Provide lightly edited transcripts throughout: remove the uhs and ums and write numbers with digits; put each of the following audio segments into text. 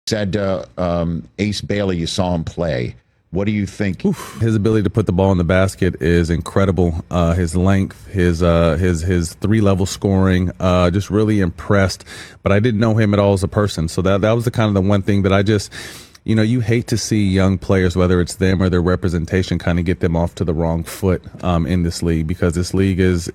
Said Ace Bailey, you saw him play. What do you think? His ability to put the ball in the basket is incredible. His length, his 3-level scoring, just really impressed. But I didn't know him at all as a person. So that was the kind of the one thing that I just, you hate to see young players, whether it's them or their representation, kind of get them off to the wrong foot in this league, because this league is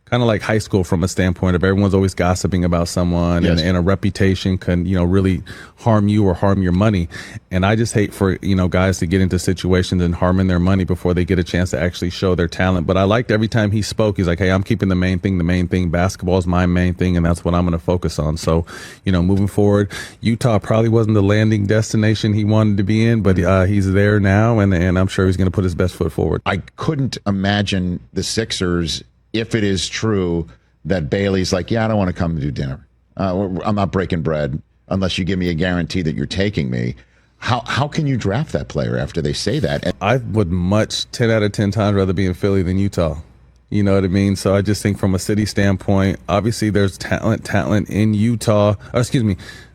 kind of like high school from a standpoint of everyone's always gossiping about someone. Yes. and a reputation can, really harm you or harm your money. And I just hate for, guys to get into situations and harming their money before they get a chance to actually show their talent. But I liked every time he spoke, he's like, hey, I'm keeping the main thing. Basketball is my main thing, and that's what I'm going to focus on. So, moving forward, Utah probably wasn't the landing destination he wanted to be in, but he's there now, and I'm sure he's going to put his best foot forward. I couldn't imagine the Sixers, if it is true that Bailey's like, yeah, I don't want to come to do dinner. I'm not breaking bread unless you give me a guarantee that you're taking me. How can you draft that player after they say that? I would much 10 out of 10 times rather be in Philly than Utah. You know what I mean? So I just think from a city standpoint, obviously there's talent in Utah.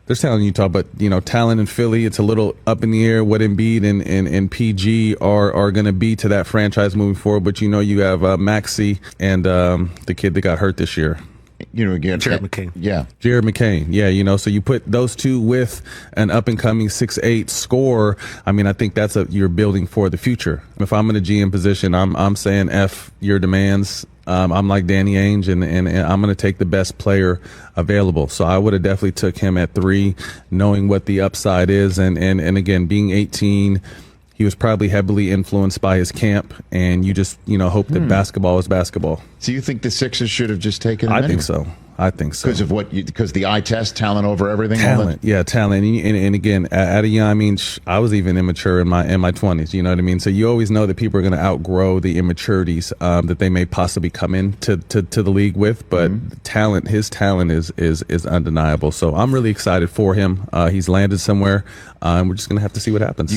There's talent in Utah, but, talent in Philly, it's a little up in the air what Embiid and PG are going to be to that franchise moving forward. But, you have Maxey and the kid that got hurt this year. Again, Jared McCain. Yeah. Jared McCain. Yeah, so you put those two with an up-and-coming 6'8" scorer. I mean, I think that's you're building for the future. If I'm in a GM position, I'm saying F your demands. I'm like Danny Ainge, and I'm going to take the best player available. So I would have definitely took him at 3, knowing what the upside is. And again, being 18, he was probably heavily influenced by his camp, and you just, hope that basketball is basketball. So you think the Sixers should have just taken him I anyway? think so. Because of because the eye test, talent over everything? Talent, talent. And again, at a young, I was even immature in my 20s, you know what I mean? So you always know that people are going to outgrow the immaturities that they may possibly come into to the league with, but his talent is undeniable. So I'm really excited for him. He's landed somewhere, and we're just going to have to see what happens.